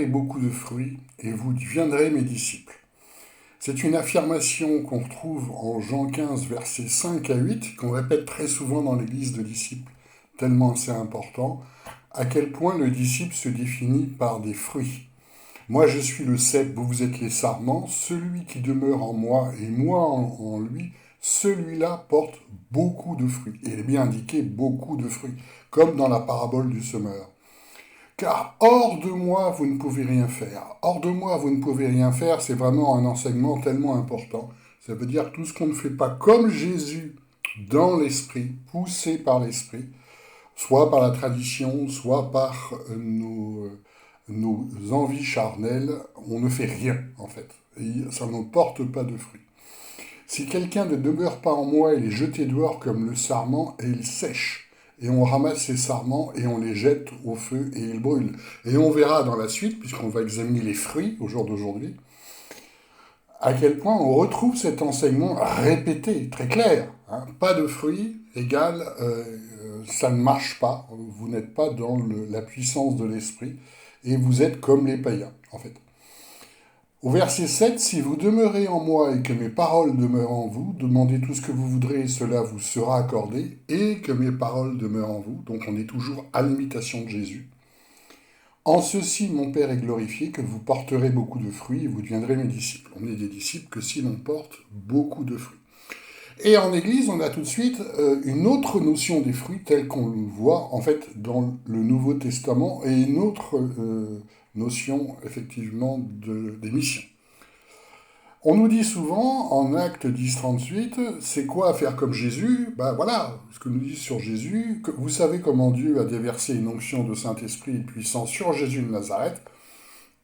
porterez beaucoup de fruits et vous deviendrez mes disciples. C'est une affirmation qu'on retrouve en Jean 15, versets 5 à 8, qu'on répète très souvent dans l'église de disciples, tellement c'est important, à quel point le disciple se définit par des fruits. Moi je suis le cep, vous êtes les sarments, celui qui demeure en moi et moi en lui, celui-là porte beaucoup de fruits. Et il est bien indiqué beaucoup de fruits, comme dans la parabole du semeur. Car hors de moi, vous ne pouvez rien faire. Hors de moi, vous ne pouvez rien faire, c'est vraiment un enseignement tellement important. Ça veut dire tout ce qu'on ne fait pas comme Jésus dans l'esprit, poussé par l'esprit, soit par la tradition, soit par nos envies charnelles, on ne fait rien en fait. Et ça ne porte pas de fruits. Si quelqu'un ne demeure pas en moi, il est jeté dehors comme le sarment et il sèche. Et on ramasse ces sarments et on les jette au feu et ils brûlent. Et on verra dans la suite, puisqu'on va examiner les fruits au jour d'aujourd'hui, à quel point on retrouve cet enseignement répété, très clair. Hein. Pas de fruits égale ça ne marche pas. Vous n'êtes pas dans la puissance de l'esprit et vous êtes comme les païens, en fait. Au verset 7, si vous demeurez en moi et que mes paroles demeurent en vous, demandez tout ce que vous voudrez et cela vous sera accordé, et que mes paroles demeurent en vous. Donc on est toujours à l'imitation de Jésus. En ceci, mon Père est glorifié, que vous porterez beaucoup de fruits et vous deviendrez mes disciples. On est des disciples que si l'on porte beaucoup de fruits. Et en Église, on a tout de suite une autre notion des fruits telle qu'on le voit en fait dans le Nouveau Testament et une autre notion effectivement des missions. On nous dit souvent en Actes 10-38, c'est quoi faire comme Jésus? Ben voilà, ce que nous dit sur Jésus, que vous savez comment Dieu a déversé une onction de Saint-Esprit et de puissance sur Jésus de Nazareth,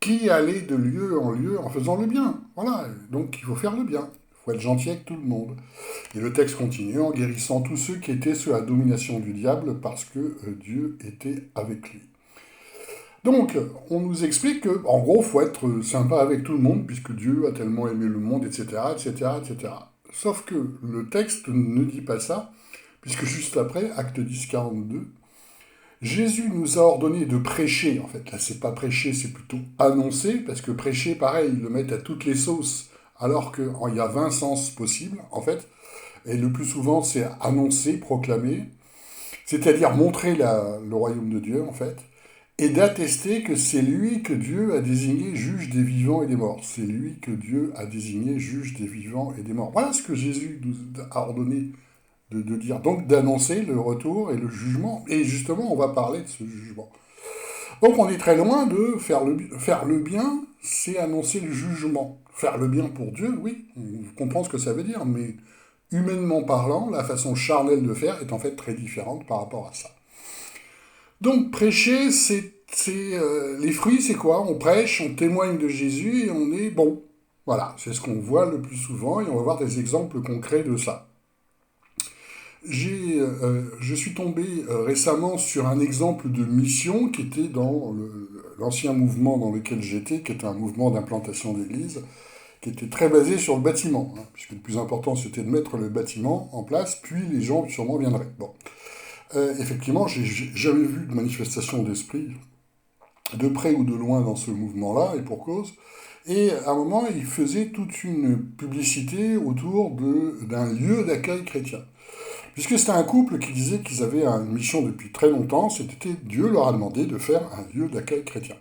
qui allait de lieu en lieu en faisant le bien. Voilà, donc il faut faire le bien. Il faut être gentil avec tout le monde. Et le texte continue en guérissant tous ceux qui étaient sous la domination du diable parce que Dieu était avec lui. Donc, on nous explique que, en gros, il faut être sympa avec tout le monde puisque Dieu a tellement aimé le monde, etc., etc., etc. Sauf que le texte ne dit pas ça, puisque juste après, acte 10, 42, Jésus nous a ordonné de prêcher. En fait, là, c'est pas prêcher, c'est plutôt annoncer, parce que prêcher, pareil, ils le mettent à toutes les sauces, alors qu'il y a 20 sens possibles, en fait. Et le plus souvent, c'est annoncer, proclamer, c'est-à-dire montrer le royaume de Dieu, en fait, et d'attester que c'est lui que Dieu a désigné juge des vivants et des morts. C'est lui que Dieu a désigné juge des vivants et des morts. Voilà ce que Jésus nous a ordonné de dire. Donc d'annoncer le retour et le jugement. Et justement, on va parler de ce jugement. Donc on est très loin de faire le bien, c'est annoncer le jugement. Faire le bien pour Dieu, oui, on comprend ce que ça veut dire, mais humainement parlant, la façon charnelle de faire est en fait très différente par rapport à ça. Donc prêcher, les fruits, c'est quoi? On prêche, on témoigne de Jésus et on est bon. Voilà, c'est ce qu'on voit le plus souvent et on va voir des exemples concrets de ça. Je suis tombé récemment sur un exemple de mission qui était dans l'ancien mouvement dans lequel j'étais, qui était un mouvement d'implantation d'église, qui était très basé sur le bâtiment, hein, puisque le plus important c'était de mettre le bâtiment en place, puis les gens sûrement viendraient. Bon. Effectivement, j'ai jamais vu de manifestation d'esprit de près ou de loin dans ce mouvement-là, et pour cause. Et à un moment, il faisait toute une publicité autour d'un lieu d'accueil chrétien. Puisque c'était un couple qui disait qu'ils avaient une mission depuis très longtemps, c'était Dieu leur a demandé de faire un lieu d'accueil chrétien.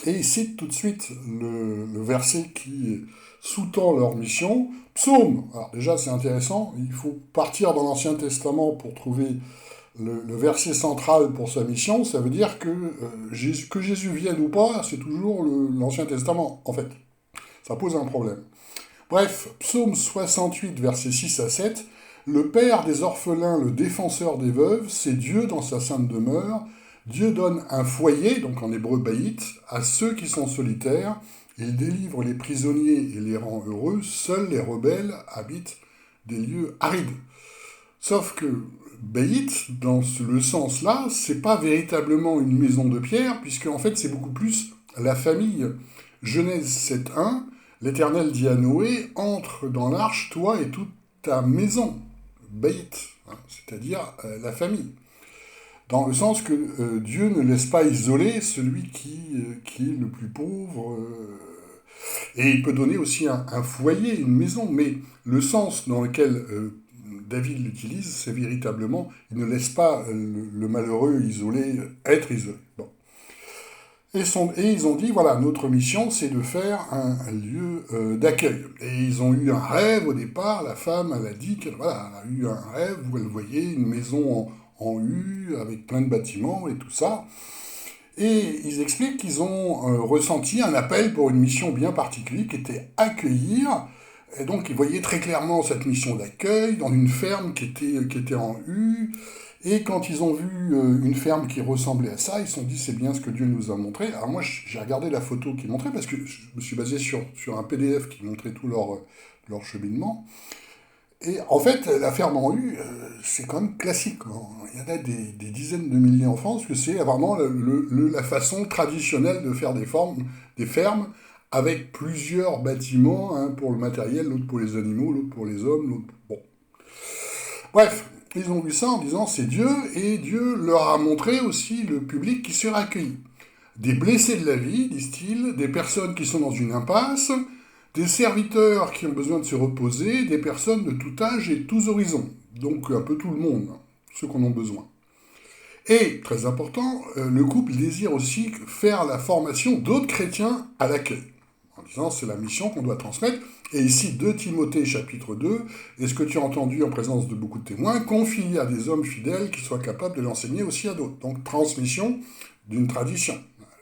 Et il cite tout de suite le verset qui sous-tend leur mission, Psaume. Alors déjà c'est intéressant, il faut partir dans l'Ancien Testament pour trouver le verset central pour sa mission, ça veut dire que Jésus vienne ou pas, c'est toujours l'Ancien Testament, en fait. Ça pose un problème. Bref, Psaume 68, versets 6 à 7, le Père des orphelins, le défenseur des veuves, c'est Dieu dans sa sainte demeure. Dieu donne un foyer, donc en hébreu baït, à ceux qui sont solitaires. Il délivre les prisonniers et les rend heureux. Seuls les rebelles habitent des lieux arides. Sauf que baït, dans le sens là, c'est pas véritablement une maison de pierre, puisque en fait c'est beaucoup plus la famille. Genèse 7.1, l'Éternel dit à Noé, entre dans l'arche, toi et toute ta maison. Baït, hein, c'est-à-dire la famille. dans le sens que Dieu ne laisse pas isoler celui qui est le plus pauvre, et il peut donner aussi un foyer, une maison, mais le sens dans lequel David l'utilise, c'est véritablement, il ne laisse pas le malheureux isolé être isolé. Bon. Et ils ont dit, voilà, notre mission, c'est de faire un lieu d'accueil. Et ils ont eu un rêve au départ, la femme, elle a dit qu'elle voilà, elle a eu un rêve où elle voyait une maison en U, avec plein de bâtiments et tout ça. Et ils expliquent qu'ils ont ressenti un appel pour une mission bien particulière, qui était accueillir. Et donc ils voyaient très clairement cette mission d'accueil dans une ferme qui était en U. Et quand ils ont vu une ferme qui ressemblait à ça, ils se sont dit c'est bien ce que Dieu nous a montré. Alors moi j'ai regardé la photo qu'ils montraient parce que je me suis basé sur un PDF qui montrait tout leur cheminement. Et en fait, la ferme en U, c'est quand même classique. Il y en a des dizaines de milliers en France, que c'est vraiment la façon traditionnelle de faire des fermes avec plusieurs bâtiments, un pour le matériel, l'autre pour les animaux, l'autre pour les hommes, l'autre... Bon. Bref, ils ont vu ça en disant c'est Dieu, et Dieu leur a montré aussi le public qui sera accueilli. Des blessés de la vie, disent-ils, des personnes qui sont dans une impasse, des serviteurs qui ont besoin de se reposer, des personnes de tout âge et de tous horizons. Donc un peu tout le monde, ceux qu'on a besoin. Et, très important, le couple désire aussi faire la formation d'autres chrétiens à l'accueil. En disant, c'est la mission qu'on doit transmettre. Et ici, 2 Timothée, chapitre 2, et ce que tu as entendu en présence de beaucoup de témoins, confie à des hommes fidèles qui soient capables de l'enseigner aussi à d'autres. Donc, transmission d'une tradition.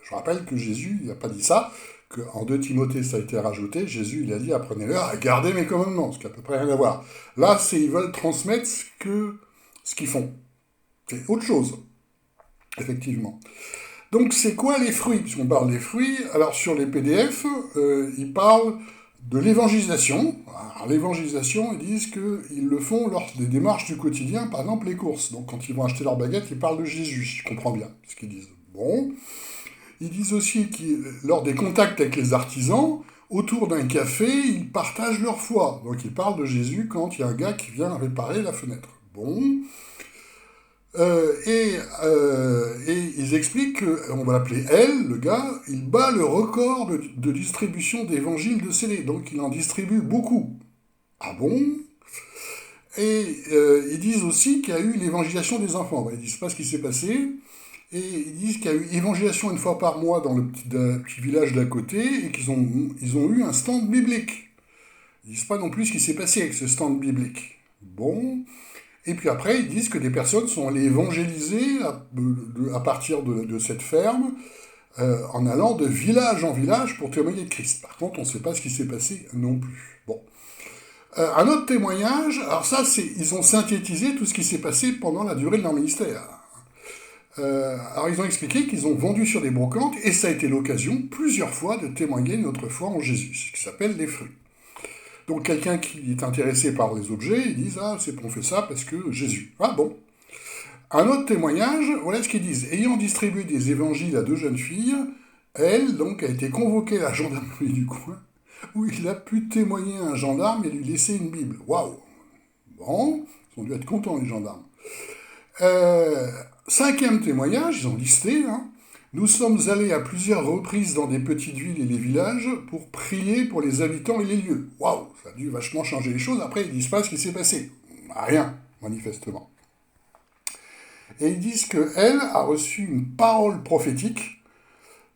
Je rappelle que Jésus, il n'a pas dit ça, qu'en 2 Timothée, ça a été rajouté, Jésus, il a dit, apprenez-leur à garder mes commandements, ce qui n'a à peu près rien à voir. Là, c'est ils veulent transmettre ce qu'ils font. C'est autre chose, effectivement. Donc, c'est quoi les fruits? Puisqu'on parle des fruits, alors sur les PDF, ils parlent de l'évangélisation. Alors, l'évangélisation, ils disent qu'ils le font lors des démarches du quotidien, par exemple les courses. Donc, quand ils vont acheter leur baguette, ils parlent de Jésus, si je comprends bien ce qu'ils disent. Bon. Ils disent aussi que lors des contacts avec les artisans, autour d'un café, ils partagent leur foi. Donc ils parlent de Jésus quand il y a un gars qui vient réparer la fenêtre. Bon. Et ils expliquent qu'on va l'appeler elle, le gars, il bat le record de distribution d'évangiles de CD. Donc il en distribue beaucoup. Ah bon? Et ils disent aussi qu'il y a eu l'évangélisation des enfants. Ils disent pas ce qui s'est passé. Et ils disent qu'il y a eu évangélisation une fois par mois dans le petit village d'à côté et qu'ils ont eu un stand biblique. Ils disent pas non plus ce qui s'est passé avec ce stand biblique. Bon. Et puis après, ils disent que des personnes sont allées évangéliser à partir de cette ferme en allant de village en village pour témoigner de Christ. Par contre, on ne sait pas ce qui s'est passé non plus. Bon. Un autre témoignage, alors ça, ils ont synthétisé tout ce qui s'est passé pendant la durée de leur ministère. Alors ils ont expliqué qu'ils ont vendu sur des brocantes et ça a été l'occasion plusieurs fois de témoigner notre foi en Jésus, ce qui s'appelle les fruits. Donc quelqu'un qui est intéressé par les objets, ils disent ah c'est qu'on fait ça parce que Jésus. Ah bon. Un autre témoignage, voilà ce qu'ils disent. Ayant distribué des évangiles à 2 jeunes filles, elle donc a été convoquée à la gendarmerie du coin où il a pu témoigner à un gendarme et lui laisser une Bible. Waouh. Bon, ils ont dû être contents les gendarmes. 5e témoignage, ils ont listé, nous sommes allés à plusieurs reprises dans des petites villes et les villages pour prier pour les habitants et les lieux. Waouh, ça a dû vachement changer les choses. Après, ils disent pas ce qui s'est passé. Rien, manifestement. Et ils disent qu'elle a reçu une parole prophétique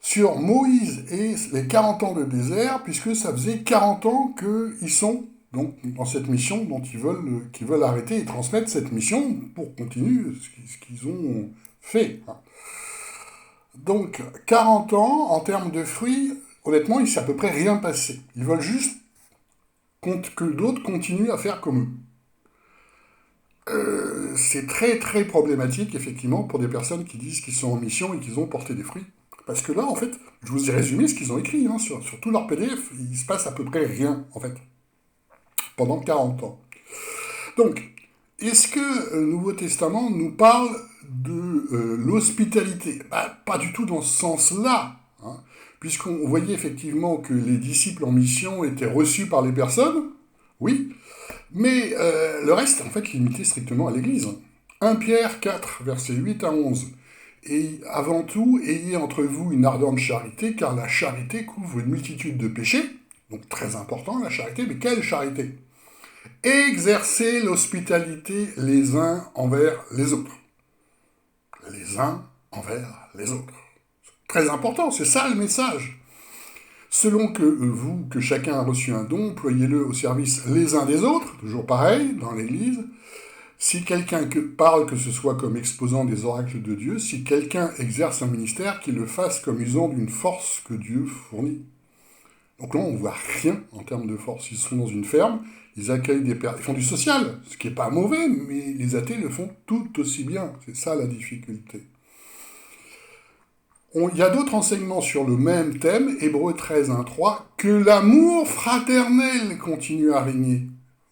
sur Moïse et les 40 ans de désert, puisque ça faisait 40 ans qu'ils sont donc dans cette mission dont qu'ils veulent arrêter et transmettre cette mission pour continuer ce qu'ils ont fait. Donc, 40 ans, en termes de fruits, honnêtement, il ne s'est à peu près rien passé. Ils veulent juste que d'autres continuent à faire comme eux. C'est très très problématique, effectivement, pour des personnes qui disent qu'ils sont en mission et qu'ils ont porté des fruits. Parce que là, en fait, je vous ai résumé ce qu'ils ont écrit sur tout leur PDF. Il se passe à peu près rien, en fait, pendant 40 ans. Donc, est-ce que le Nouveau Testament nous parle de l'hospitalité? Pas du tout dans ce sens-là, puisqu'on voyait effectivement que les disciples en mission étaient reçus par les personnes, oui, mais le reste, en fait, limité strictement à l'Église. 1 Pierre 4, versets 8 à 11. Et avant tout, ayez entre vous une ardente charité, car la charité couvre une multitude de péchés. Donc très important la charité, mais quelle charité? Exercez l'hospitalité les uns envers les autres. Les uns envers les autres. Très important, c'est ça le message. Selon que chacun a reçu un don, employez-le au service les uns des autres, toujours pareil, dans l'Église. Si quelqu'un parle, que ce soit comme exposant des oracles de Dieu, si quelqu'un exerce un ministère, qu'il le fasse comme usant d'une force que Dieu fournit. Donc là, on ne voit rien en termes de force. Ils sont dans une ferme, ils accueillent des personnes, ils font du social, ce qui n'est pas mauvais, mais les athées le font tout aussi bien. C'est ça la difficulté. Il y a d'autres enseignements sur le même thème, Hébreux 13, 1, 3, que l'amour fraternel continue à régner.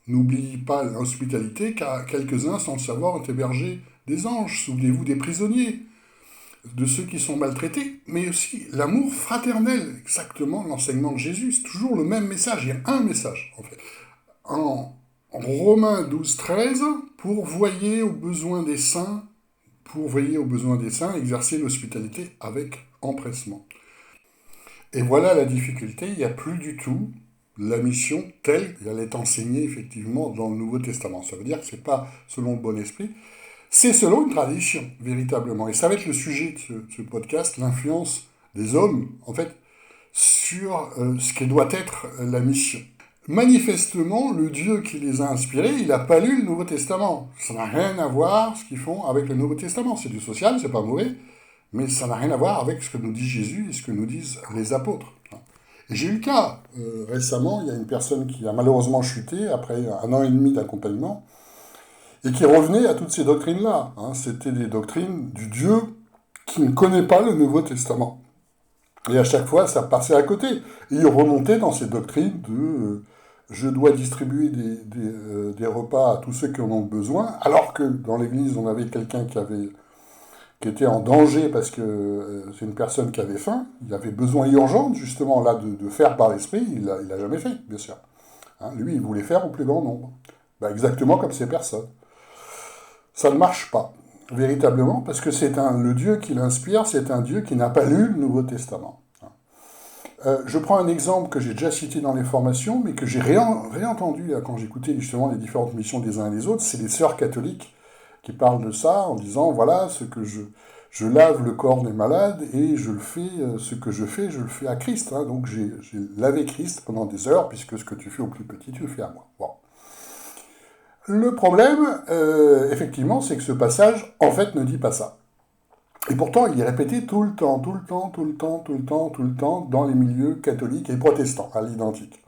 N'oubliez pas l'hospitalité, car quelques-uns, sans le savoir, ont hébergé des anges. Souvenez-vous des prisonniers, de ceux qui sont maltraités, mais aussi l'amour fraternel, exactement l'enseignement de Jésus. C'est toujours le même message, il y a un message, en fait. En Romains 12, 13, pourvoyez aux besoins des saints, exercer l'hospitalité avec empressement. Et voilà la difficulté, il n'y a plus du tout la mission telle qu'elle est enseignée effectivement dans le Nouveau Testament. Ça veut dire que ce n'est pas selon le bon esprit, c'est selon une tradition, véritablement. Et ça va être le sujet de ce podcast, l'influence des hommes, en fait, sur ce qui doit être la mission. Manifestement, le Dieu qui les a inspirés, il n'a pas lu le Nouveau Testament. Ça n'a rien à voir, ce qu'ils font, avec le Nouveau Testament. C'est du social, c'est pas mauvais, mais ça n'a rien à voir avec ce que nous dit Jésus et ce que nous disent les apôtres. Et j'ai eu le cas, récemment, il y a une personne qui a malheureusement chuté après 1 an et demi d'accompagnement, et qui revenait à toutes ces doctrines-là. C'était des doctrines du Dieu qui ne connaît pas le Nouveau Testament. Et à chaque fois, ça passait à côté. Et il remontait dans ces doctrines de je dois distribuer des repas à tous ceux qui en ont besoin, alors que dans l'église, on avait quelqu'un qui était en danger parce que c'est une personne qui avait faim. Il avait besoin urgent, justement, là, de faire par l'esprit. Il l'a jamais fait, bien sûr. Lui, il voulait faire au plus grand nombre. Exactement comme ces personnes. Ça ne marche pas, véritablement, parce que le Dieu qui l'inspire, c'est un Dieu qui n'a pas lu le Nouveau Testament. Je prends un exemple que j'ai déjà cité dans les formations, mais que j'ai réentendu là, quand j'écoutais justement les différentes missions des uns et des autres, c'est les sœurs catholiques qui parlent de ça en disant, voilà, je lave le corps des malades et je le fais, ce que je le fais à Christ. Donc j'ai lavé Christ pendant des heures, puisque ce que tu fais au plus petit, tu le fais à moi. Bon. Le problème, effectivement, c'est que ce passage, en fait, ne dit pas ça. Et pourtant, il est répété tout le temps, dans les milieux catholiques et protestants, à l'identique.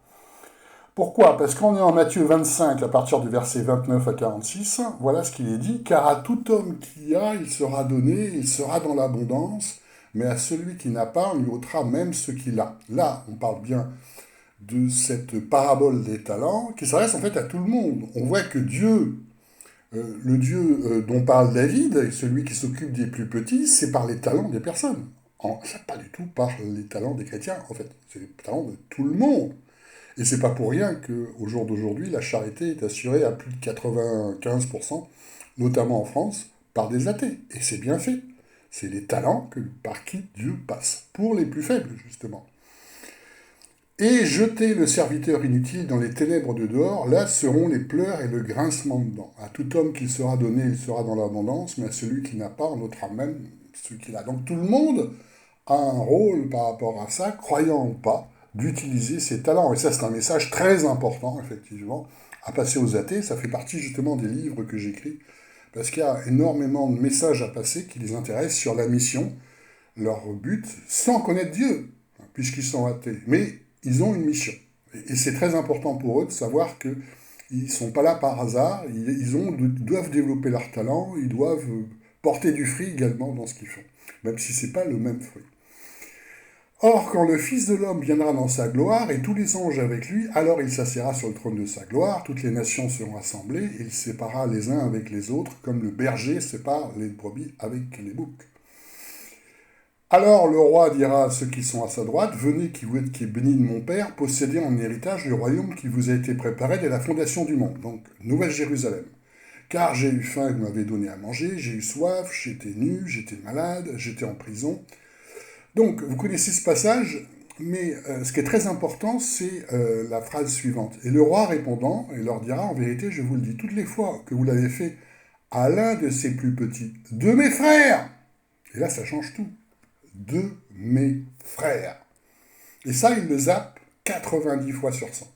Pourquoi? Parce qu'on est en Matthieu 25, à partir du verset 29 à 46, voilà ce qu'il est dit. « Car à tout homme qui a, il sera donné, il sera dans l'abondance, mais à celui qui n'a pas, on lui ôtera même ce qu'il a. » Là, on parle bien de cette parabole des talents, qui s'adresse en fait à tout le monde. On voit que Dieu, le Dieu dont parle David, celui qui s'occupe des plus petits, c'est par les talents des personnes. C'est pas du tout par les talents des chrétiens, en fait. C'est les talents de tout le monde. Et c'est pas pour rien qu'au jour d'aujourd'hui, la charité est assurée à plus de 95%, notamment en France, par des athées. Et c'est bien fait. C'est les talents par qui Dieu passe, pour les plus faibles, justement. Et jeter le serviteur inutile dans les ténèbres de dehors, là seront les pleurs et le grincement de dents. À tout homme qu'il sera donné, il sera dans l'abondance, mais à celui qui n'a pas, on ôtera même ce qu'il a. Donc tout le monde a un rôle par rapport à ça, croyant ou pas, d'utiliser ses talents. Et ça, c'est un message très important, effectivement, à passer aux athées. Ça fait partie justement des livres que j'écris, parce qu'il y a énormément de messages à passer qui les intéressent sur la mission, leur but, sans connaître Dieu, puisqu'ils sont athées. Mais ils ont une mission. Et c'est très important pour eux de savoir qu'ils ne sont pas là par hasard, ils doivent développer leur talent, ils doivent porter du fruit également dans ce qu'ils font, même si ce n'est pas le même fruit. Or, quand le Fils de l'homme viendra dans sa gloire, et tous les anges avec lui, alors il s'assiera sur le trône de sa gloire, toutes les nations seront assemblées, et il séparera les uns avec les autres, comme le berger sépare les brebis avec les boucs. Alors le roi dira à ceux qui sont à sa droite, « Venez qui est béni de mon Père, possédez en héritage le royaume qui vous a été préparé dès la fondation du monde. » Donc, Nouvelle Jérusalem. car j'ai eu faim et vous m'avez donné à manger, j'ai eu soif, j'étais nu, j'étais malade, j'étais en prison. Donc, vous connaissez ce passage, mais ce qui est très important, c'est la phrase suivante. Et le roi répondant, il leur dira, en vérité, je vous le dis, toutes les fois que vous l'avez fait à l'un de ses plus petits, de mes frères, et là ça change tout, de mes frères. Et ça, il le zappe 90 fois sur 100.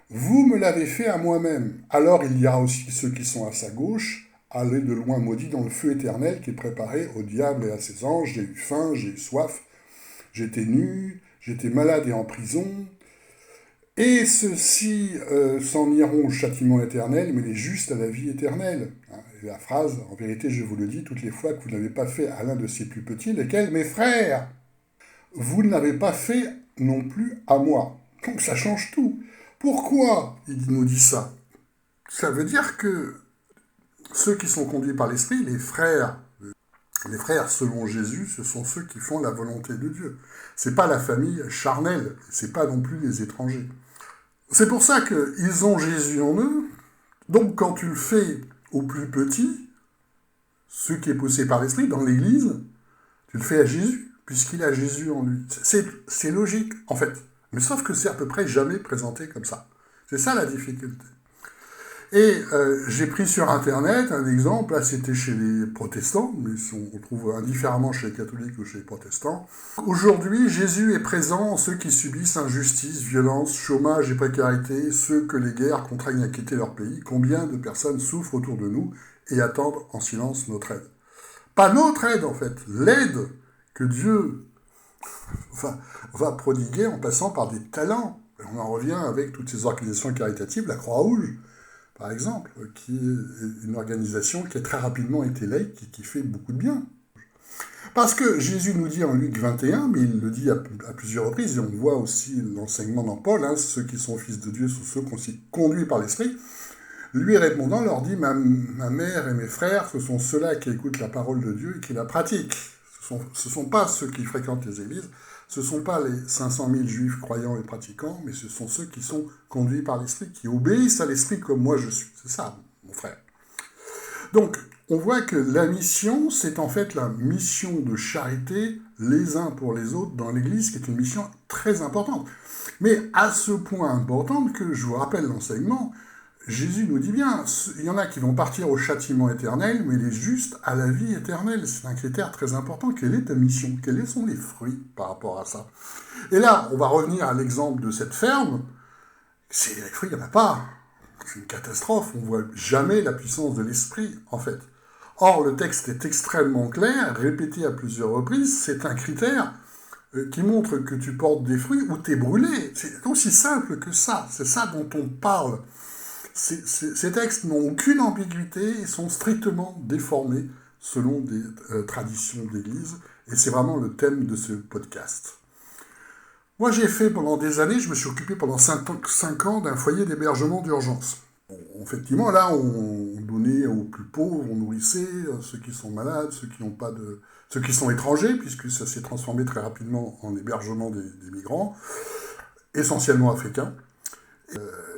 Vous me l'avez fait à moi-même. Alors il y a aussi ceux qui sont à sa gauche, allez de loin maudits dans le feu éternel qui est préparé au diable et à ses anges. J'ai eu faim, j'ai eu soif, j'étais nu, j'étais malade et en prison. Et ceux-ci s'en iront au châtiment éternel, mais les justes à la vie éternelle. Et la phrase, en vérité, je vous le dis, toutes les fois que vous n'avez pas fait à l'un de ces plus petits, lesquels, mes frères, vous ne l'avez pas fait non plus à moi. Donc ça change tout. Pourquoi il nous dit ça? Ça veut dire que ceux qui sont conduits par l'Esprit, les frères selon Jésus, ce sont ceux qui font la volonté de Dieu. C'est pas la famille charnelle, c'est pas non plus les étrangers. C'est pour ça qu'ils ont Jésus en eux. Donc quand tu le fais au plus petit, ceux qui est poussé par l'Esprit, dans l'Église, tu le fais à Jésus, puisqu'il a Jésus en lui. C'est logique, en fait. Mais sauf que c'est à peu près jamais présenté comme ça. C'est ça la difficulté. Et j'ai pris sur Internet un exemple, là c'était chez les protestants, mais on trouve indifféremment chez les catholiques ou chez les protestants. Aujourd'hui, Jésus est présent en ceux qui subissent injustice, violence, chômage et précarité, ceux que les guerres contraignent à quitter leur pays. Combien de personnes souffrent autour de nous et attendent en silence notre aide? Pas notre aide en fait, l'aide que Dieu va prodiguer en passant par des talents. Et on en revient avec toutes ces organisations caritatives, la Croix-Rouge, par exemple, qui est une organisation qui a très rapidement été laïque et qui fait beaucoup de bien. Parce que Jésus nous dit en Luc 21, mais il le dit à plusieurs reprises, et on voit aussi l'enseignement dans Paul, ceux qui sont fils de Dieu sont ceux qui sont conduits par l'Esprit. Lui répondant leur dit, ma mère et mes frères, ce sont ceux-là qui écoutent la parole de Dieu et qui la pratiquent. Ce sont pas ceux qui fréquentent les églises, ce ne sont pas les 500 000 juifs croyants et pratiquants, mais ce sont ceux qui sont conduits par l'Esprit, qui obéissent à l'Esprit comme moi je suis. C'est ça, mon frère. Donc, on voit que la mission, c'est en fait la mission de charité les uns pour les autres dans l'Église, qui est une mission très importante. Mais à ce point importante que, je vous rappelle l'enseignement, Jésus nous dit bien, il y en a qui vont partir au châtiment éternel, mais les justes à la vie éternelle. C'est un critère très important. Quelle est ta mission? Quels sont les fruits par rapport à ça? Et là, on va revenir à l'exemple de cette ferme. Les fruits, il n'y en a pas. C'est une catastrophe. On ne voit jamais la puissance de l'esprit, en fait. Or, le texte est extrêmement clair, répété à plusieurs reprises. C'est un critère qui montre que tu portes des fruits ou tu es brûlé. C'est aussi simple que ça. C'est ça dont on parle. Ces textes n'ont aucune ambiguïté et sont strictement déformés selon des traditions d'Église, et c'est vraiment le thème de ce podcast. Moi, j'ai fait pendant des années, je me suis occupé pendant 5 ans d'un foyer d'hébergement d'urgence. Effectivement, là, on donnait aux plus pauvres, on nourrissait ceux qui sont malades, ceux qui sont étrangers, puisque ça s'est transformé très rapidement en hébergement des migrants, essentiellement africains.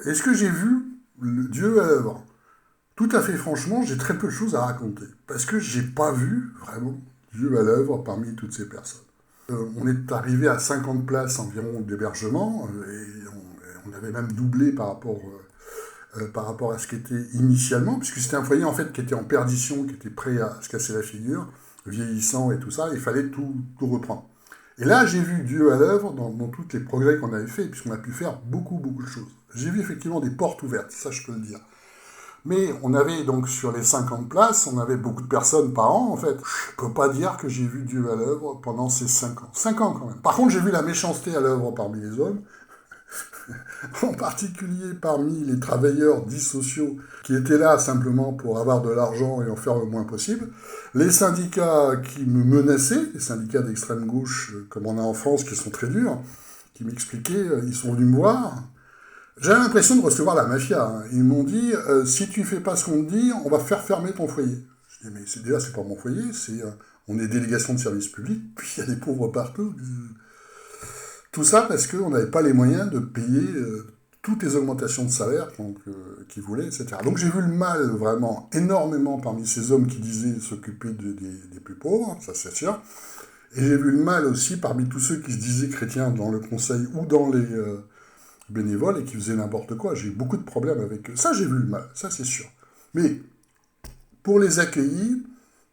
Et ce que j'ai vu, Dieu à l'œuvre. Tout à fait franchement, j'ai très peu de choses à raconter, parce que j'ai pas vu vraiment Dieu à l'œuvre parmi toutes ces personnes. On est arrivé à 50 places environ d'hébergement, et on avait même doublé par rapport à ce qui était initialement, puisque c'était un foyer en fait qui était en perdition, qui était prêt à se casser la figure, vieillissant et tout ça, il fallait tout reprendre. Et là, j'ai vu Dieu à l'œuvre dans tous les progrès qu'on avait faits, puisqu'on a pu faire beaucoup de choses. J'ai vu effectivement des portes ouvertes, ça je peux le dire. Mais on avait donc sur les 50 places, on avait beaucoup de personnes par an, en fait. Je peux pas dire que j'ai vu Dieu à l'œuvre pendant ces 5 ans. 5 ans quand même. Par contre, j'ai vu la méchanceté à l'œuvre parmi les hommes, en particulier parmi les travailleurs dits sociaux qui étaient là simplement pour avoir de l'argent et en faire le moins possible, les syndicats qui me menaçaient, les syndicats d'extrême gauche comme on a en France qui sont très durs, qui m'expliquaient, ils sont venus me voir. J'avais l'impression de recevoir la mafia. Ils m'ont dit, si tu fais pas ce qu'on te dit, on va faire fermer ton foyer. Je dis, mais c'est pas mon foyer, on est délégation de service public, puis il y a des pauvres partout. Tout ça parce qu'on n'avait pas les moyens de payer toutes les augmentations de salaire qu'ils voulaient, etc. Donc j'ai vu le mal vraiment énormément parmi ces hommes qui disaient s'occuper des plus pauvres, ça c'est sûr. Et j'ai vu le mal aussi parmi tous ceux qui se disaient chrétiens dans le conseil ou dans les bénévoles et qui faisaient n'importe quoi. J'ai eu beaucoup de problèmes avec eux. Ça j'ai vu le mal, ça c'est sûr. Mais pour les accueillis,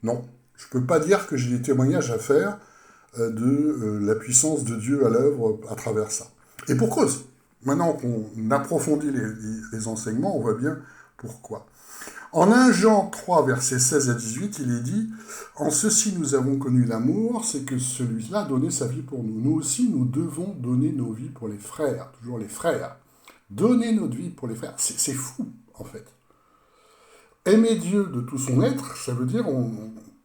non. Je ne peux pas dire que j'ai des témoignages à faire de la puissance de Dieu à l'œuvre à travers ça. Et pour cause. Maintenant qu'on approfondit les enseignements, on voit bien pourquoi. En 1 Jean 3, versets 16 à 18, il est dit « En ceci nous avons connu l'amour, c'est que celui-là a donné sa vie pour nous. Nous aussi, nous devons donner nos vies pour les frères. » Toujours les frères. Donner notre vie pour les frères. C'est fou, en fait. Aimer Dieu de tout son être, ça veut dire,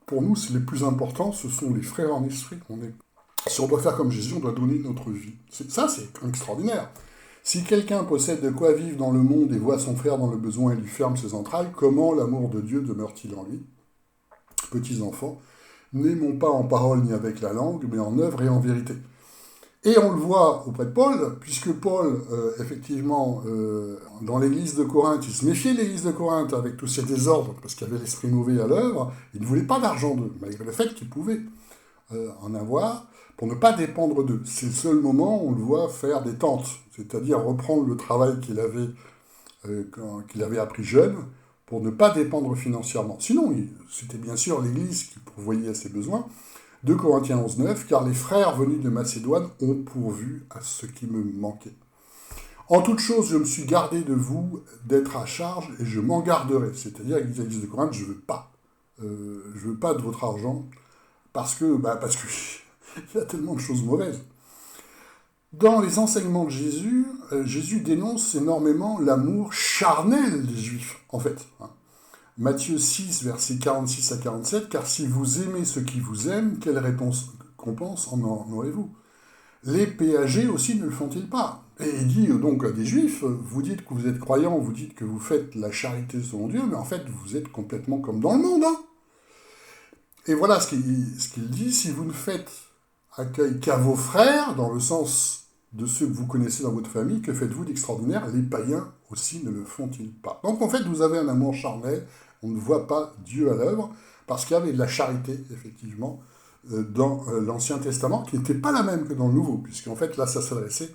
pour nous, c'est les plus importants, ce sont les frères en esprit. Si on doit faire comme Jésus, on doit donner notre vie. Ça, c'est extraordinaire. Si quelqu'un possède de quoi vivre dans le monde et voit son frère dans le besoin et lui ferme ses entrailles, comment l'amour de Dieu demeure-t-il en lui? Petits enfants, n'aimons pas en parole ni avec la langue, mais en œuvre et en vérité. Et on le voit auprès de Paul, puisque Paul, effectivement, dans l'église de Corinthe, il se méfiait de l'église de Corinthe avec tous ces désordres, parce qu'il y avait l'esprit mauvais à l'œuvre, il ne voulait pas d'argent d'eux, malgré le fait qu'il pouvait en avoir, pour ne pas dépendre d'eux. C'est le seul moment où on le voit faire des tentes, c'est-à-dire reprendre le travail qu'il avait appris jeune, pour ne pas dépendre financièrement. Sinon, c'était bien sûr l'Église qui pourvoyait à ses besoins. 2 Corinthiens 11, 9, car les frères venus de Macédoine ont pourvu à ce qui me manquait. En toute chose, je me suis gardé de vous d'être à charge et je m'en garderai. C'est-à-dire, l'Église de Corinthe, je veux pas de votre argent, parce que il y a tellement de choses mauvaises. Dans les enseignements de Jésus, Jésus dénonce énormément l'amour charnel des Juifs, en fait. Matthieu 6, versets 46 à 47, « Car si vous aimez ceux qui vous aiment, quelle récompense en aurez-vous » Les péagers aussi ne le font-ils pas? Et il dit donc à des Juifs, vous dites que vous êtes croyants, vous dites que vous faites la charité selon Dieu, mais en fait vous êtes complètement comme dans le monde. Et voilà ce qu'il dit, si vous ne faites accueil qu'à vos frères, dans le sens de ceux que vous connaissez dans votre famille, que faites-vous d'extraordinaire? Les païens aussi ne le font-ils pas? Donc en fait, vous avez un amour charnel, on ne voit pas Dieu à l'œuvre, parce qu'il y avait de la charité, effectivement, dans l'Ancien Testament, qui n'était pas la même que dans le Nouveau, puisqu'en fait, là, ça s'adressait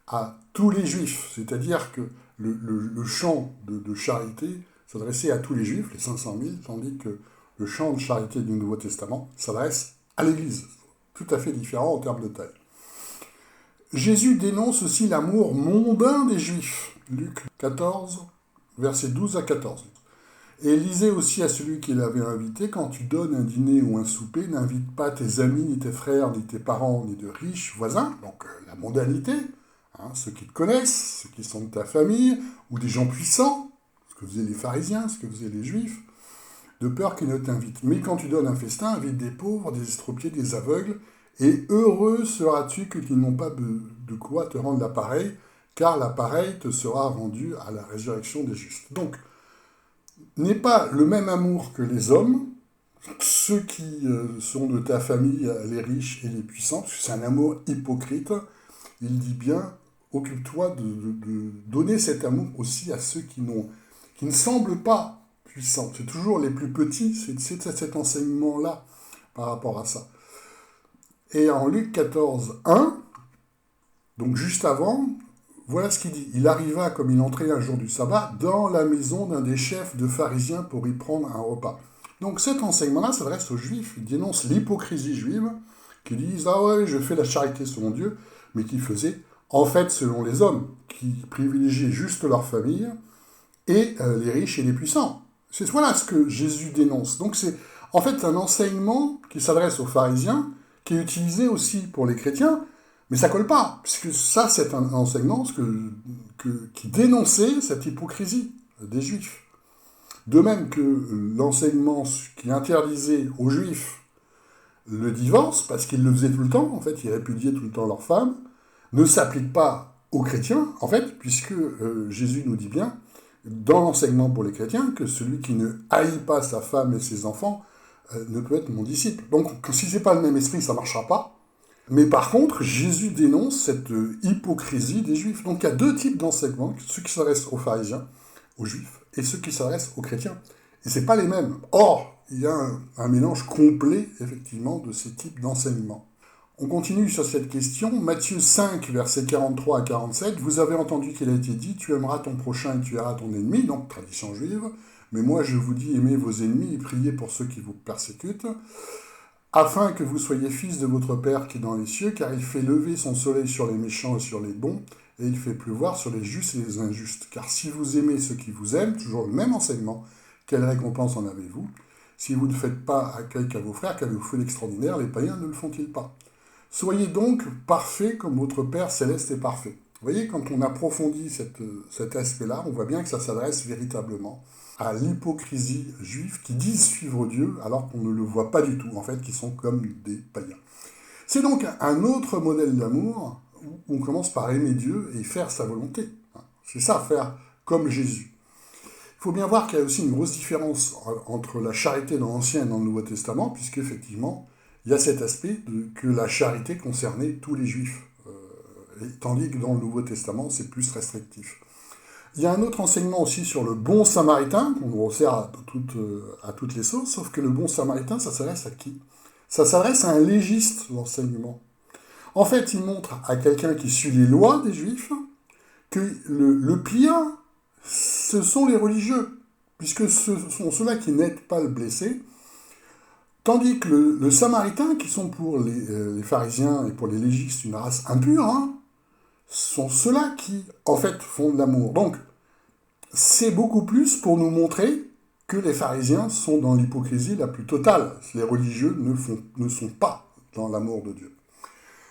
à tous les Juifs, c'est-à-dire que le chant de charité s'adressait à tous les Juifs, les 500 000, tandis que le chant de charité du Nouveau Testament s'adresse à l'Église, tout à fait différent en termes de taille. Jésus dénonce aussi l'amour mondain des Juifs. Luc 14, versets 12 à 14. Et il disait aussi à celui qui l'avait invité, quand tu donnes un dîner ou un souper, n'invite pas tes amis, ni tes frères, ni tes parents, ni de riches voisins, donc la mondanité, ceux qui te connaissent, ceux qui sont de ta famille, ou des gens puissants, ce que faisaient les pharisiens, ce que faisaient les Juifs, de peur qu'ils ne t'invitent. Mais quand tu donnes un festin, invite des pauvres, des estropiés, des aveugles, et heureux seras-tu que qu'ils n'ont pas de quoi te rendre l'appareil, car l'appareil te sera rendu à la résurrection des justes. Donc, n'aie pas le même amour que les hommes, ceux qui sont de ta famille, les riches et les puissants, parce que c'est un amour hypocrite. Il dit bien, occupe-toi de donner cet amour aussi à ceux qui ne semblent pas puissants. C'est toujours les plus petits, c'est cet enseignement-là par rapport à ça. Et en Luc 14, 1, donc juste avant, voilà ce qu'il dit. Il arriva, comme il entrait un jour du sabbat, dans la maison d'un des chefs de pharisiens pour y prendre un repas. Donc cet enseignement-là s'adresse aux Juifs. Il dénonce l'hypocrisie juive, qui disent « Ah ouais, je fais la charité selon Dieu », mais qui faisaient en fait selon les hommes, qui privilégiaient juste leur famille, et les riches et les puissants. Voilà ce que Jésus dénonce. Donc c'est en fait un enseignement qui s'adresse aux pharisiens, qui est utilisé aussi pour les chrétiens, mais ça colle pas, puisque ça, c'est un enseignement qui dénonçait cette hypocrisie des Juifs. De même que l'enseignement qui interdisait aux Juifs le divorce, parce qu'ils le faisaient tout le temps, en fait, ils répudiaient tout le temps leurs femmes, ne s'applique pas aux chrétiens, en fait, puisque Jésus nous dit bien, dans l'enseignement pour les chrétiens, que celui qui ne haït pas sa femme et ses enfants ne peut être mon disciple. Donc, si c'est pas le même esprit, ça marchera pas. Mais par contre, Jésus dénonce cette hypocrisie des Juifs. Donc il y a deux types d'enseignements, ceux qui s'adressent aux pharisiens, aux Juifs, et ceux qui s'adressent aux chrétiens. Et ce n'est pas les mêmes. Or, il y a un mélange complet, effectivement, de ces types d'enseignements. On continue sur cette question. Matthieu 5, versets 43 à 47. Vous avez entendu qu'il a été dit, tu aimeras ton prochain et tu aimeras ton ennemi, donc tradition juive. Mais moi, je vous dis, aimez vos ennemis et priez pour ceux qui vous persécutent, afin que vous soyez fils de votre Père qui est dans les cieux, car il fait lever son soleil sur les méchants et sur les bons, et il fait pleuvoir sur les justes et les injustes. Car si vous aimez ceux qui vous aiment, toujours le même enseignement, quelle récompense en avez-vous? Si vous ne faites pas accueil qu'à vos frères, qu'avez-vous fait d'extraordinaire? Les païens ne le font-ils pas? Soyez donc parfaits comme votre Père céleste est parfait. Vous voyez, quand on approfondit cet aspect-là, on voit bien que ça s'adresse véritablement à l'hypocrisie juive qui disent suivre Dieu alors qu'on ne le voit pas du tout, en fait, qui sont comme des païens. C'est donc un autre modèle d'amour où on commence par aimer Dieu et faire sa volonté. C'est ça, faire comme Jésus. Il faut bien voir qu'il y a aussi une grosse différence entre la charité dans l'Ancien et dans le Nouveau Testament, puisqu'effectivement, il y a cet aspect que la charité concernait tous les Juifs, tandis que dans le Nouveau Testament, c'est plus restrictif. Il y a un autre enseignement aussi sur le bon samaritain, qu'on resserre à toutes les sauces, sauf que le bon samaritain, ça s'adresse à qui? Ça s'adresse à un légiste, l'enseignement. En fait, il montre à quelqu'un qui suit les lois des Juifs que le pire, ce sont les religieux, puisque ce sont ceux-là qui n'aident pas le blessé, tandis que le samaritain, qui sont pour les pharisiens et pour les légistes une race impure, sont ceux-là qui, en fait, font de l'amour. Donc, c'est beaucoup plus pour nous montrer que les pharisiens sont dans l'hypocrisie la plus totale. Les religieux ne sont pas dans l'amour de Dieu.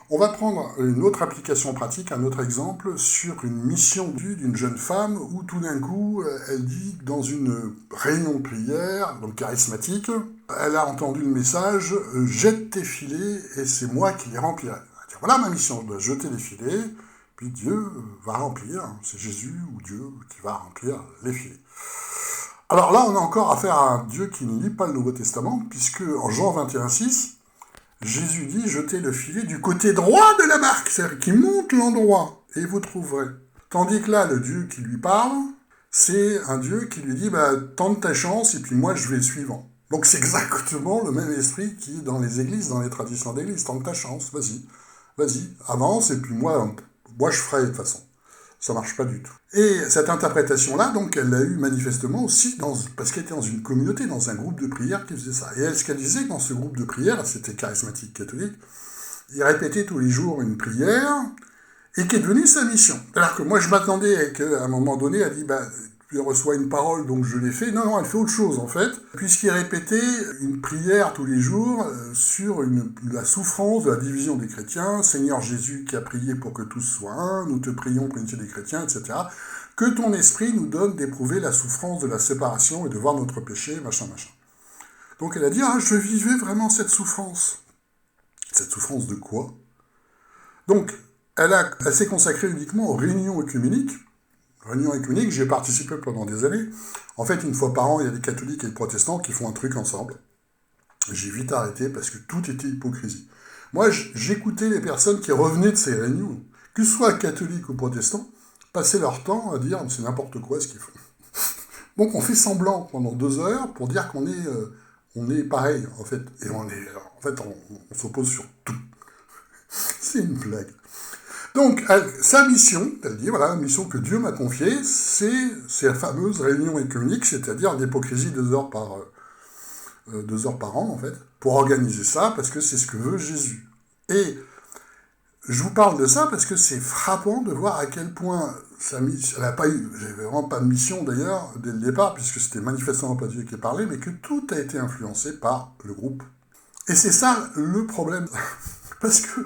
On va prendre une autre application pratique, un autre exemple, sur une mission d'une jeune femme où tout d'un coup, elle dit dans une réunion de prière, donc charismatique, elle a entendu le message « Jette tes filets et c'est moi qui les remplirai ». Elle dit « Voilà ma mission, je dois jeter les filets ». Puis Dieu va remplir, c'est Jésus ou Dieu qui va remplir les filets. Alors là, on a encore affaire à un Dieu qui ne lit pas le Nouveau Testament, puisque en Jean 21,6, Jésus dit « Jetez le filet du côté droit de la barque », c'est-à-dire qu'il monte l'endroit, et vous trouverez. Tandis que là, le Dieu qui lui parle, c'est un Dieu qui lui dit « Tente ta chance, et puis moi je vais suivant ». Donc c'est exactement le même esprit qui est dans les églises, dans les traditions d'église. Tente ta chance, vas-y, avance, et puis moi je ferai de toute façon. Ça marche pas du tout. Et cette interprétation-là, donc, elle l'a eue manifestement aussi parce qu'elle était dans une communauté, dans un groupe de prière qui faisait ça. Et elle, ce qu'elle disait dans ce groupe de prière, c'était charismatique catholique, il répétait tous les jours une prière, et qui est devenue sa mission. Alors que moi, je m'attendais qu'à un moment donné, elle dit, tu reçois une parole, donc je l'ai fait. Non, elle fait autre chose, en fait, puisqu'il répétait une prière tous les jours sur la souffrance de la division des chrétiens. Seigneur Jésus qui a prié pour que tous soient un, nous te prions pour l'unité des chrétiens, etc. Que ton esprit nous donne d'éprouver la souffrance de la séparation et de voir notre péché, machin. Donc elle a dit, je vivais vraiment cette souffrance. Cette souffrance de quoi? Donc, elle s'est consacrée uniquement aux réunions œcuméniques. Réunion œcuménique, j'y ai participé pendant des années. En fait, une fois par an, il y a des catholiques et des protestants qui font un truc ensemble. J'ai vite arrêté parce que tout était hypocrisie. Moi, j'écoutais les personnes qui revenaient de ces réunions, que ce soit catholiques ou protestants, passer leur temps à dire c'est n'importe quoi ce qu'ils font. Donc on fait semblant pendant 2 heures pour dire qu'on est pareil, en fait. Et on s'oppose sur tout. C'est une blague. Donc, sa mission, elle dit, voilà, la mission que Dieu m'a confiée, c'est la fameuse réunion œcuménique, c'est-à-dire l'hypocrisie 2 heures par an, en fait, pour organiser ça, parce que c'est ce que veut Jésus. Et je vous parle de ça parce que c'est frappant de voir à quel point elle n'a pas eu, j'avais vraiment pas de mission d'ailleurs, dès le départ, puisque c'était manifestement pas Dieu qui parlait, mais que tout a été influencé par le groupe. Et c'est ça le problème. Parce que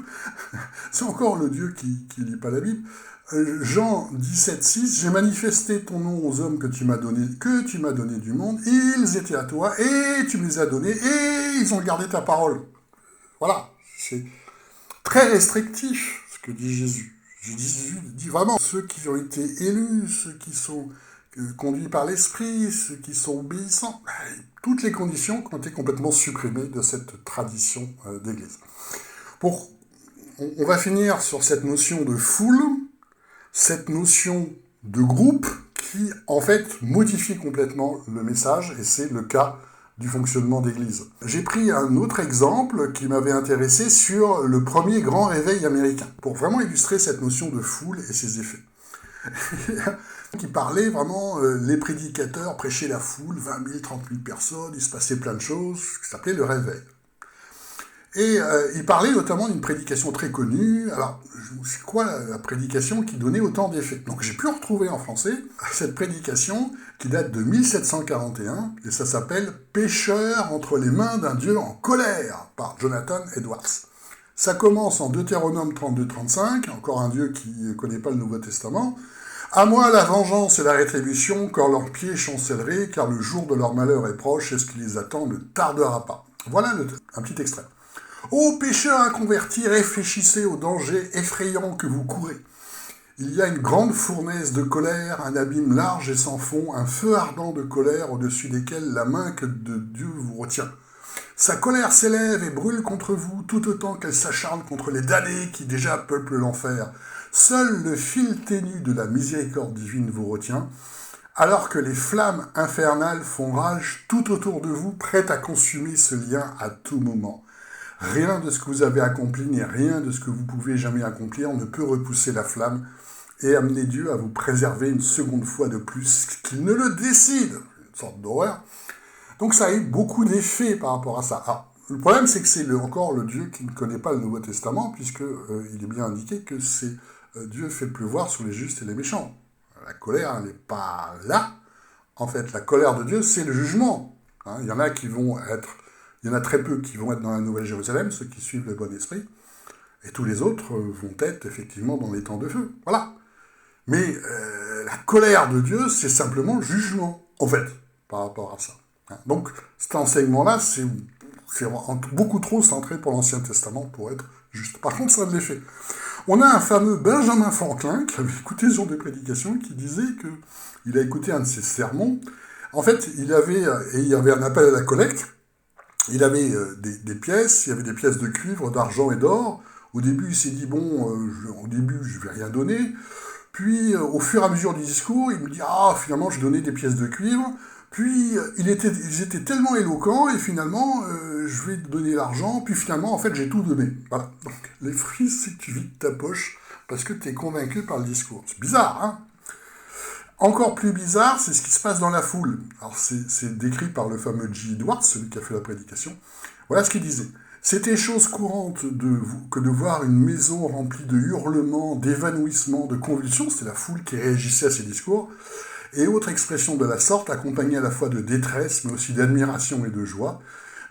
c'est encore le Dieu qui lit pas la Bible. Jean 17,6, j'ai manifesté ton nom aux hommes que tu m'as donné du monde, ils étaient à toi, et tu me les as donnés, et ils ont gardé ta parole. Voilà, c'est très restrictif ce que dit Jésus. Jésus dit vraiment, ceux qui ont été élus, ceux qui sont conduits par l'Esprit, ceux qui sont obéissants, toutes les conditions ont été complètement supprimées de cette tradition d'Église. Pour on va finir sur cette notion de foule, cette notion de groupe qui, en fait, modifie complètement le message, et c'est le cas du fonctionnement d'Église. J'ai pris un autre exemple qui m'avait intéressé sur le premier grand réveil américain, pour vraiment illustrer cette notion de foule et ses effets. Qui parlait vraiment, les prédicateurs prêchaient la foule, 20 000, 30 000 personnes, il se passait plein de choses, qui s'appelait le réveil. Et il parlait notamment d'une prédication très connue. Alors, c'est quoi la prédication qui donnait autant d'effets? Donc j'ai pu retrouver en français cette prédication qui date de 1741, et ça s'appelle « Pécheur entre les mains d'un Dieu en colère » par Jonathan Edwards. Ça commence en Deutéronome 32-35, encore un Dieu qui ne connaît pas le Nouveau Testament. « À moi la vengeance et la rétribution, quand leurs pieds chancelleraient, car le jour de leur malheur est proche, et ce qui les attend ne tardera pas. » Voilà un petit extrait. Ô pécheurs inconvertis, réfléchissez au danger effrayant que vous courez. Il y a une grande fournaise de colère, un abîme large et sans fond, un feu ardent de colère au-dessus desquels la main que de Dieu vous retient. Sa colère s'élève et brûle contre vous, tout autant qu'elle s'acharne contre les damnés qui déjà peuplent l'enfer. Seul le fil ténu de la miséricorde divine vous retient, alors que les flammes infernales font rage tout autour de vous, prêtes à consumer ce lien à tout moment. Rien de ce que vous avez accompli, ni rien de ce que vous pouvez jamais accomplir ne peut repousser la flamme et amener Dieu à vous préserver une seconde fois de plus qu'il ne le décide. Une sorte d'horreur. Donc ça a eu beaucoup d'effets par rapport à ça. Alors, le problème, c'est que c'est encore le Dieu qui ne connaît pas le Nouveau Testament, puisque il est bien indiqué que c'est Dieu fait pleuvoir sur les justes et les méchants. La colère, elle n'est pas là. En fait, la colère de Dieu, c'est le jugement. Il y en a qui vont être... Il y en a très peu qui vont être dans la Nouvelle Jérusalem, ceux qui suivent le bon esprit, et tous les autres vont être effectivement dans les temps de feu. Voilà. Mais la colère de Dieu, c'est simplement le jugement, en fait, par rapport à ça. Donc, cet enseignement-là, c'est beaucoup trop centré pour l'Ancien Testament pour être juste. Par contre, ça a de l'effet. On a un fameux Benjamin Franklin, qui avait écouté ce genre de prédication, qui disait qu'il a écouté un de ses sermons. En fait, il y avait un appel à la collecte. Il avait des pièces, il y avait des pièces de cuivre, d'argent et d'or. Au début, il s'est dit, au début, je ne vais rien donner. Puis, au fur et à mesure du discours, il me dit, finalement, je donnais des pièces de cuivre. Puis, ils étaient tellement éloquents, et finalement, je vais donner l'argent. Puis, finalement, en fait, j'ai tout donné. Voilà. Donc, les fruits, c'est que tu vides ta poche, parce que tu es convaincu par le discours. C'est bizarre, hein? Encore plus bizarre, c'est ce qui se passe dans la foule. Alors, c'est décrit par le fameux J. Edwards, celui qui a fait la prédication. Voilà ce qu'il disait. C'était chose courante que de voir une maison remplie de hurlements, d'évanouissements, de convulsions. C'était la foule qui réagissait à ces discours. Et autres expressions de la sorte, accompagnées à la fois de détresse, mais aussi d'admiration et de joie.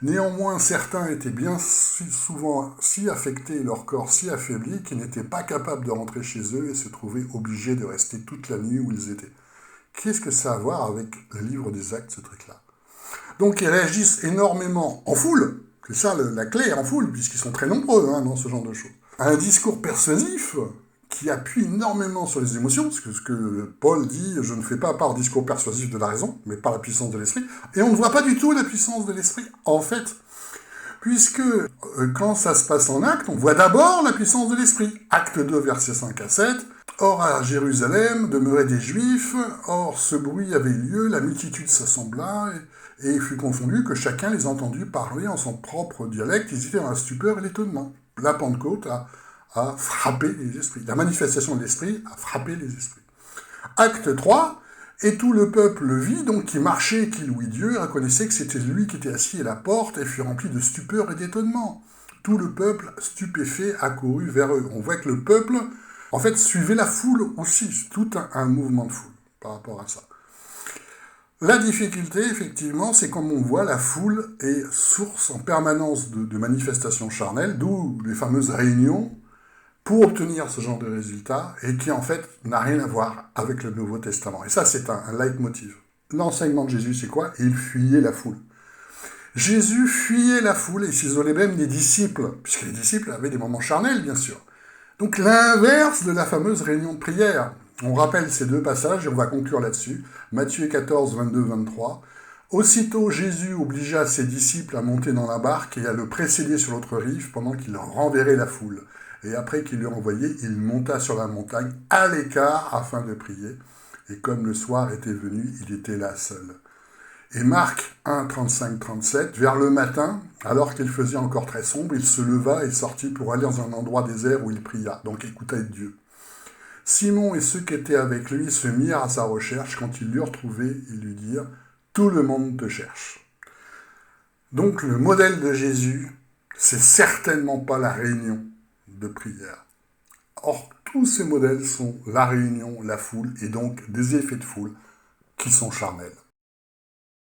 Néanmoins, certains étaient bien souvent si affectés, leur corps si affaibli, qu'ils n'étaient pas capables de rentrer chez eux et se trouvaient obligés de rester toute la nuit où ils étaient. Qu'est-ce que ça a à voir avec le livre des Actes, ce truc-là? Donc ils réagissent énormément en foule, c'est ça la clé, en foule, puisqu'ils sont très nombreux dans ce genre de choses. Un discours persuasif qui appuie énormément sur les émotions, parce que ce que Paul dit, je ne fais pas par discours persuasif de la raison, mais par la puissance de l'esprit, et on ne voit pas du tout la puissance de l'esprit, en fait, puisque quand ça se passe en acte, on voit d'abord la puissance de l'esprit. Acte 2, versets 5 à 7, or à Jérusalem demeuraient des Juifs, or ce bruit avait lieu, la multitude s'assembla, et il fut confondu que chacun les entendit parler en son propre dialecte, ils étaient dans la stupeur et l'étonnement. La Pentecôte a frappé les esprits. La manifestation de l'esprit a frappé les esprits. Acte 3, et tout le peuple vit, donc qui marchait, qui louait Dieu, et reconnaissait que c'était lui qui était assis à la porte, et fut rempli de stupeur et d'étonnement. Tout le peuple, stupéfait, accourut vers eux. On voit que le peuple, en fait, suivait la foule aussi. C'est tout un mouvement de foule par rapport à ça. La difficulté, effectivement, c'est comme on voit, la foule est source en permanence de manifestations charnelles, d'où les fameuses réunions, pour obtenir ce genre de résultats, et qui en fait n'a rien à voir avec le Nouveau Testament. Et ça, c'est un leitmotiv. L'enseignement de Jésus, c'est quoi? Il fuyait la foule. Jésus fuyait la foule et s'isolait même des disciples, puisque les disciples avaient des moments charnels, bien sûr. Donc l'inverse de la fameuse réunion de prière. On rappelle ces deux passages et on va conclure là-dessus. Matthieu 14, 22, 23. Aussitôt Jésus obligea ses disciples à monter dans la barque et à le précéder sur l'autre rive pendant qu'il renverrait la foule. Et après qu'il l'eut envoyé, il monta sur la montagne à l'écart afin de prier. Et comme le soir était venu, il était là seul. Et Marc 1, 35-37, vers le matin, alors qu'il faisait encore très sombre, il se leva et sortit pour aller dans un endroit désert où il pria. Donc écoutait Dieu. Simon et ceux qui étaient avec lui se mirent à sa recherche. Quand ils l'eurent trouvé, ils lui dirent « Tout le monde te cherche ». Donc le modèle de Jésus, c'est certainement pas la réunion de prière. Or, tous ces modèles sont la réunion, la foule, et donc des effets de foule qui sont charnels.